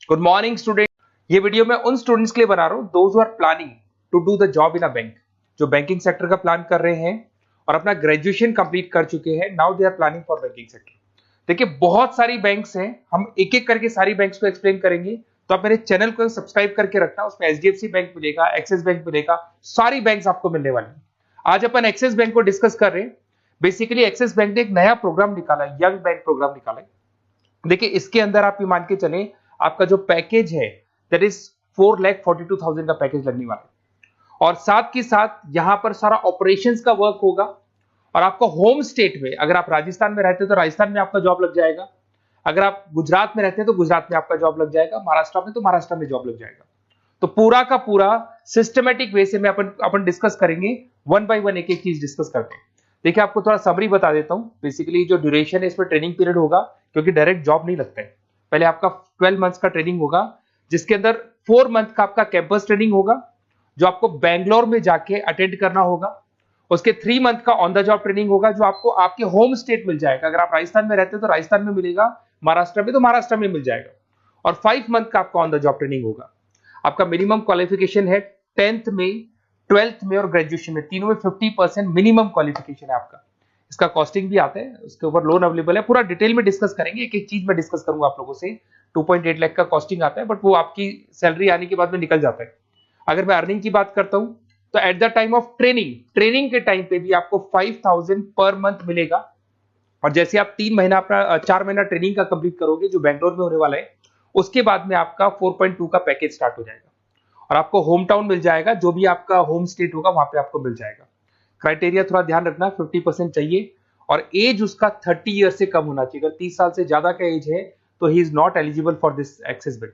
Good morning student. ये video मैं उन स्टूडेंट्स के लिए बना रहा हूँ those who are planning to do the job in a bank, जो बैंकिंग सेक्टर का प्लान कर रहे हैं और अपना ग्रेजुएशन कंप्लीट कर चुके हैं। Now they are planning for banking sector. देखिए बहुत सारी बैंक्स हैं, हम एक एक करके सारी बैंक्स को एक्सप्लेन करेंगे, तो आप मेरे चैनल को सब्सक्राइब करके रखना। उसमें एचडीएफसी बैंक मिलेगा, एक्सिस बैंक मिलेगा, सारी बैंक्स आपको मिलने वाली है। आज अपन एक्सिस बैंक को डिस्कस कर रहे हैं। बेसिकली एक्सिस बैंक ने एक नया प्रोग्राम निकाला है, यंग बैंक प्रोग्राम निकाला है। देखिए इसके अंदर आप ये मान के चलें, आपका जो पैकेज है दैट इज 4,42,000 का पैकेज लगने वाला है। और साथ के साथ यहां पर सारा ऑपरेशंस का वर्क होगा। और आपका होम स्टेट में, अगर आप राजस्थान में रहते हैं तो राजस्थान में आपका जॉब लग जाएगा, अगर आप गुजरात में रहते हैं तो गुजरात में आपका जॉब लग जाएगा, महाराष्ट्र में तो महाराष्ट्र में जॉब लग जाएगा। तो पूरा का पूरा सिस्टमेटिक वे से में अपन डिस्कस करेंगे, वन बाय वन एक एक चीज डिस्कस करते हैं। देखिए आपको थोड़ा समरी बता देता हूं। बेसिकली जो ड्यूरेशन है इसमें ट्रेनिंग पीरियड होगा, क्योंकि डायरेक्ट जॉब नहीं लगता है। पहले आपका 12 मंथ्स का ट्रेनिंग होगा, जिसके अंदर 4 मंथ का आपका कैंपस ट्रेनिंग होगा, जो आपको बैंगलोर में जाके अटेंड करना होगा। उसके 3 मंथ का ऑन द जॉब ट्रेनिंग होगा, जो आपको आपके होम स्टेट मिल जाएगा। अगर आप राजस्थान में रहते हैं तो राजस्थान में मिलेगा, महाराष्ट्र में तो महाराष्ट्र में मिल जाएगा। और 5 मंथ का आपका ऑन द जॉब ट्रेनिंग होगा। आपका मिनिमम क्वालिफिकेशन है 10th में, 12th में और ग्रेजुएशन में, तीनों में 50% मिनिमम क्वालिफिकेशन है आपका। इसका कॉस्टिंग भी आता है, उसके ऊपर लोन अवेलेबल है। पूरा डिटेल में डिस्कस करेंगे, एक एक चीज में डिस्कस करूंगा आप लोगों से। 2.8 लाख का कॉस्टिंग आता है, बट वो आपकी सैलरी आने के बाद में निकल जाता है। अगर मैं अर्निंग की बात करता हूं तो at the time of training के टाइम पे भी आपको 5,000 पर मंथ मिलेगा। और जैसे आप 3 महीना अपना 4 महीना ट्रेनिंग का कंप्लीट करोगे, जो बैंगलोर में होने वाला है, उसके बाद में आपका 4.2 का पैकेज स्टार्ट हो जाएगा। और आपको होम टाउन मिल जाएगा, जो भी आपका होम स्टेट होगा वहां पे आपको मिल जाएगा। क्राइटेरिया थोड़ा ध्यान रखना, 50% चाहिए और एज उसका 30 ईयर से कम होना चाहिए। अगर 30 साल से ज्यादा का एज है तो he is not eligible for this axis bank.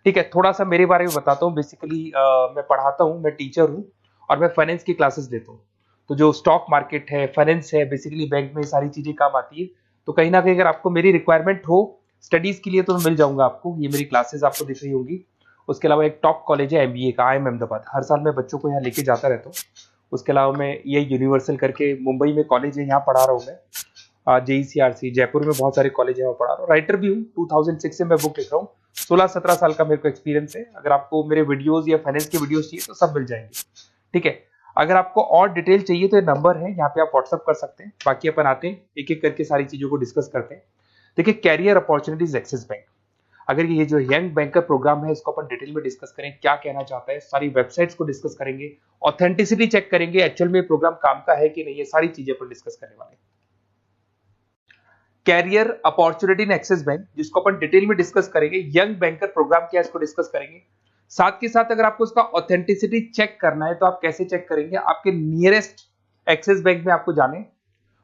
ठीक है, थोड़ा सा मेरे बारे में बताता हूँ। बेसिकली मैं पढ़ाता हूँ, मैं टीचर हूँ और मैं फाइनेंस की क्लासेस देता हूँ। तो जो स्टॉक मार्केट है, फाइनेंस है, बेसिकली बैंक में सारी चीजें काम आती है। तो कहीं ना कहीं अगर आपको मेरी रिक्वायरमेंट हो स्टडीज के लिए तो मैं मिल जाऊंगा आपको। ये मेरी क्लासेस आपको दिख रही होगी। उसके अलावा एक टॉप कॉलेज है एमबीए का, IIM अहमदाबाद। हर साल मैं बच्चों को यहाँ लेके जाता रहता हूँ। उसके अलावा मैं ये यूनिवर्सल करके मुंबई में कॉलेज है, यहाँ पढ़ा रहा हूँ मैं। JECRC जयपुर में बहुत सारे कॉलेज है, वहाँ पढ़ा रहा हूँ। राइटर भी हूँ, 2006 से मैं बुक लिख रहा हूँ। 16-17 साल का मेरे को एक्सपीरियंस है। अगर आपको मेरे वीडियोस या फाइनेंस के वीडियोस चाहिए तो सब मिल जाएंगे। ठीक है, अगर आपको और डिटेल चाहिए तो ये नंबर है, यहाँ पे आप व्हाट्सअप कर सकते हैं। बाकी अपन आते हैं एक एक करके सारी चीजों को डिस्कस करते हैं। देखिए कैरियर अपॉर्चुनिटीज एक्सिस बैंक, अगर ये जो यंग बैंकर प्रोग्राम है इसको अपन डिटेल में डिस्कस करें, क्या कहना चाहता है, सारी वेबसाइट्स को डिस्कस करेंगे, ऑथेंटिसिटी चेक करेंगे, एक्चुअल में प्रोग्राम काम का है कि नहीं, ये सारी चीजें अपन डिस्कस करने वाले हैं। Career opportunity in Axis bank, जिसको अपन डिटेल में डिस्कस करेंगे। यंग बैंकर प्रोग्राम क्या है इसको डिस्कस करेंगे। साथ के साथ अगर आपको उसका ऑथेंटिसिटी चेक करना है तो आप कैसे चेक करेंगे, आपके नियरेस्ट एक्सिस बैंक में आपको जाने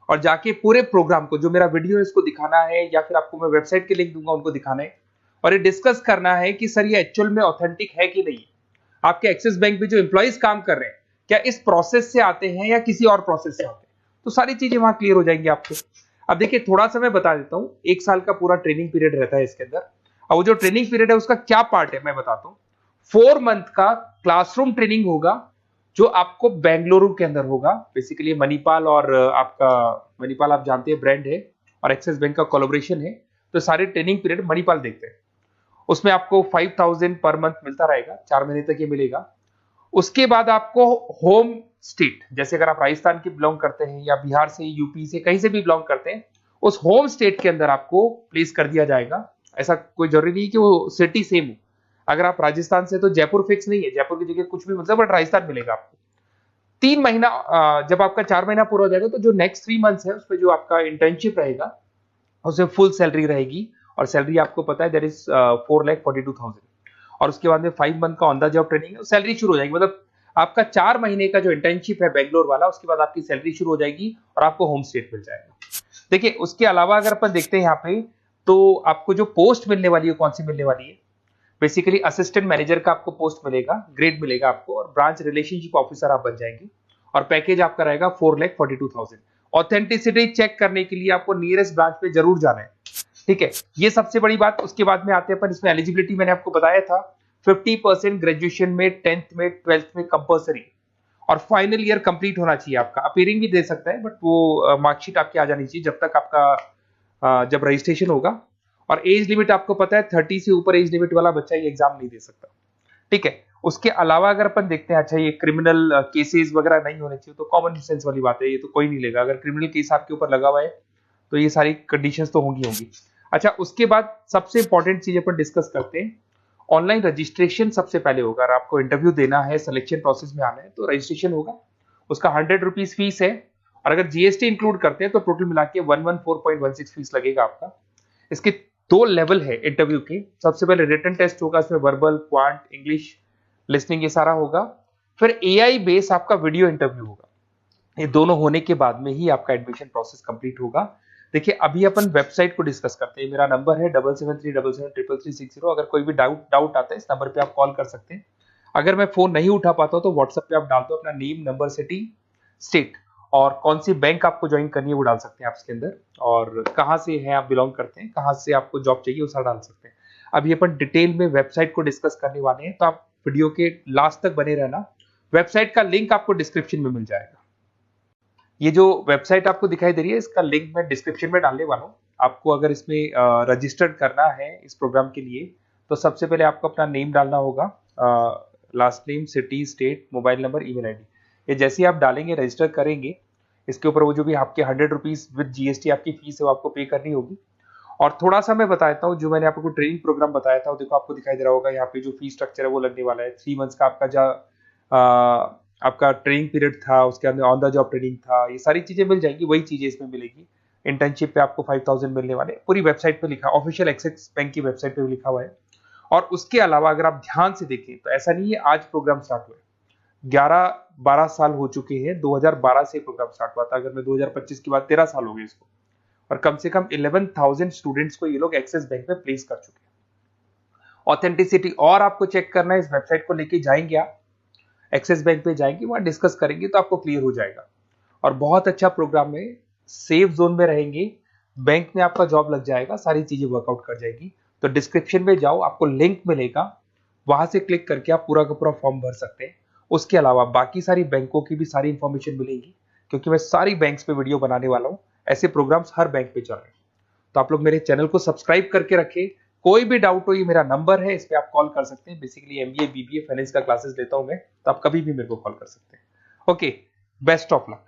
और जाके पूरे प्रोग्राम को, जो मेरा वीडियो है इसको दिखाना है, या फिर आपको मैं वेबसाइट के लिंक दूंगा उनको दिखाना है और ये डिस्कस करना है कि सर ये एक्चुअल में ऑथेंटिक है कि नहीं। आपके एक्सिस बैंक में जो एम्प्लॉइज काम कर रहे हैं क्या इस प्रोसेस से आते हैं या किसी और प्रोसेस से आते हैं, तो सारी चीजें वहां क्लियर हो जाएंगी आपको। अब देखिए थोड़ा सा मैं बता देता हूं, 1 साल का पूरा ट्रेनिंग पीरियड रहता है इसके अंदर। और वो जो ट्रेनिंग पीरियड है उसका क्या पार्ट है मैं बताता हूं। 4 मंथ का क्लासरूम ट्रेनिंग होगा, जो आपको बेंगलुरु के अंदर होगा। बेसिकली मणिपाल और आपका मणिपाल आप जानते हैं ब्रांड है, और एक्सिस बैंक का कोलैबोरेशन है, तो सारे ट्रेनिंग पीरियड मणिपाल देखते हैं। उसमें आपको 5,000 पर मंथ मिलता रहेगा, 4 महीने तक ये मिलेगा। उसके बाद आपको होम स्टेट, जैसे अगर आप राजस्थान के बिलोंग करते हैं या बिहार से, यूपी से, कहीं से भी बिलोंग करते हैं, उस होम स्टेट के अंदर आपको प्लेस कर दिया जाएगा। ऐसा कोई जरूरी नहीं कि वो सिटी सेम हो। अगर आप राजस्थान से तो जयपुर फिक्स नहीं है, जयपुर की जगह कुछ भी मतलब, बट राजस्थान मिलेगा आपको। 3 महीना जब आपका 4 महीना पूरा हो जाएगा तो जो नेक्स्ट 3 मंथ्स है उसमें जो आपका इंटर्नशिप रहेगा उसमें फुल सैलरी रहेगी। और सैलरी आपको पता है दैट इज 4,42,000। और उसके बाद में 5 मंथ का ऑन द जॉब ट्रेनिंग है, सैलरी शुरू हो जाएगी। मतलब आपका 4 महीने का जो इंटर्नशिप है बेंगलोर वाला, उसके बाद आपकी सैलरी शुरू हो जाएगी और आपको होम स्टेट मिल जाएगा। देखिए उसके अलावा अगर अपन देखते हैं यहाँ पे, तो आपको जो पोस्ट मिलने वाली है कौन सी मिलने वाली है। बेसिकली असिस्टेंट मैनेजर का आपको पोस्ट मिलेगा, ग्रेड मिलेगा आपको, और ब्रांच रिलेशनशिप ऑफिसर आप बन जाएंगे। और पैकेज आपका रहेगा 4,42,000। ऑथेंटिसिटी चेक करने के लिए आपको नियरेस्ट ब्रांच पे जरूर जाना है। ठीक है, ये सबसे बड़ी बात। उसके बाद में आते हैं अपन, इसमें एलिजिबिलिटी मैंने आपको बताया था 50% ग्रेजुएशन में, 10th में, 12th में कंपल्सरी, और फाइनल ईयर कंप्लीट होना चाहिए आपका। अपीयरिंग भी दे सकता है, बट वो मार्कशीट आपकी आ जानी चाहिए जब तक आपका जब रजिस्ट्रेशन होगा और एज लिमिट आपको पता है 30 से ऊपर एज लिमिट वाला बच्चा ये एग्जाम नहीं दे सकता, ठीक है। उसके अलावा अगर अपन देखते हैं, अच्छा ये क्रिमिनल केसेस वगैरह नहीं होने चाहिए, तो कॉमन सेंस वाली बात है, ये तो कोई नहीं लेगा। अगर क्रिमिनल केस आपके ऊपर लगा हुआ है तो ये सारी कंडीशंस तो होंगी। अच्छा, उसके बाद सबसे इंपॉर्टेंट चीज अपन डिस्कस करते हैं, ऑनलाइन रजिस्ट्रेशन सबसे पहले होगा। अगर आपको इंटरव्यू देना है, सिलेक्शन प्रोसेस में आना है, तो रजिस्ट्रेशन होगा, उसका 100 रुपीज फीस है। और अगर जीएसटी इंक्लूड करते हैं तो टोटल मिला के 114.16 फीस लगेगा आपका। इसके 2 लेवल है इंटरव्यू के। सबसे पहले रिटन टेस्ट होगा, इसमें वर्बल, क्वांट, इंग्लिश, लिसनिंग, ये सारा होगा। फिर एआई बेस आपका वीडियो इंटरव्यू होगा। ये दोनों होने के बाद में ही आपका एडमिशन प्रोसेस कंप्लीट होगा। देखिए, अभी अपन वेबसाइट को डिस्कस करते हैं। मेरा नंबर है 7737733360। अगर कोई भी डाउट आता है, इस नंबर पे आप कॉल कर सकते हैं। अगर मैं फोन नहीं उठा पाता हूं तो व्हाट्सएप पे आप डाल दो अपना नेम, नंबर, सिटी, स्टेट और कौन सी बैंक आपको ज्वाइन करनी है वो डाल सकते हैं आप इसके अंदर, और कहाँ से है आप बिलोंग करते हैं, कहाँ से आपको जॉब चाहिए वो सारा डाल सकते हैं। अभी अपन डिटेल में वेबसाइट को डिस्कस करने वाले हैं, तो आप वीडियो के लास्ट तक बने रहना। वेबसाइट का लिंक आपको डिस्क्रिप्शन में मिल जाएगा। ये जो वेबसाइट आपको दिखाई दे रही है, इसका लिंक मैं डिस्क्रिप्शन में डालने वाला हूँ। आपको अगर इसमें रजिस्टर्ड करना है इस प्रोग्राम के लिए, तो सबसे पहले आपको अपना नेम डालना होगा, last name, city, state, mobile number, email ID. ये जैसे ही आप डालेंगे, रजिस्टर करेंगे, इसके ऊपर वो जो भी आपके 100 रुपीज विद जीएसटी आपकी फीस है वो आपको पे करनी होगी। और थोड़ा सा मैं बताता हूँ, जो मैंने आपको ट्रेनिंग प्रोग्राम बताया था, देखो आपको दिखाई दे रहा होगा यहाँ पे जो फीस स्ट्रक्चर है वो लगने वाला है। 3 मंथ्स का आपका जो आपका ट्रेनिंग पीरियड था, उसके अंदर ऑन द जॉब ट्रेनिंग था, ये सारी चीजें मिल जाएंगी, वही चीजें इसमें मिलेगी। इंटर्नशिप पे आपको 5000 मिलने वाले, पूरी वेबसाइट पे लिखा, ऑफिशियल एक्सिस बैंक की वेबसाइट पे भी लिखा हुआ है। और उसके अलावा अगर आप ध्यान से देखें तो ऐसा नहीं है आज प्रोग्राम स्टार्ट हुआ है, 11-12 साल हो चुके हैं। 2012 से प्रोग्राम स्टार्ट हुआ था, अगर मैं 2025 की बात, 13 साल हो गए इसको। और कम से कम 11,000 स्टूडेंट्स को ये लोग एक्सिस बैंक में प्लेस कर चुके हैं। ऑथेंटिसिटी और आपको चेक करना है, इस वेबसाइट को लेके जाएंगे आप, एक्सिस बैंक पे जाएंगे, वहां डिस्कस करेंगे तो आपको क्लियर हो जाएगा। और बहुत अच्छा प्रोग्राम है, सेफ जोन में रहेंगे, बैंक में आपका जॉब लग जाएगा, सारी चीजें वर्कआउट कर जाएगी। तो डिस्क्रिप्शन में जाओ, आपको लिंक मिलेगा, वहां से क्लिक करके आप पूरा का पूरा फॉर्म भर सकते हैं। उसके अलावा बाकी सारी बैंकों की भी सारी इंफॉर्मेशन मिलेगी, क्योंकि मैं सारी बैंक्स पे वीडियो बनाने वाला हूं। ऐसे प्रोग्राम्स हर बैंक पे चल रहे हैं। तो आप लोग मेरे चैनल को सब्सक्राइब करके रखें। कोई भी डाउट हो, ये मेरा नंबर है, इस पे आप कॉल कर सकते हैं। बेसिकली एमबीए, बीबीए, फाइनेंस का क्लासेस लेता हूं मैं, तो आप कभी भी मेरे को कॉल कर सकते हैं। Okay, best of luck.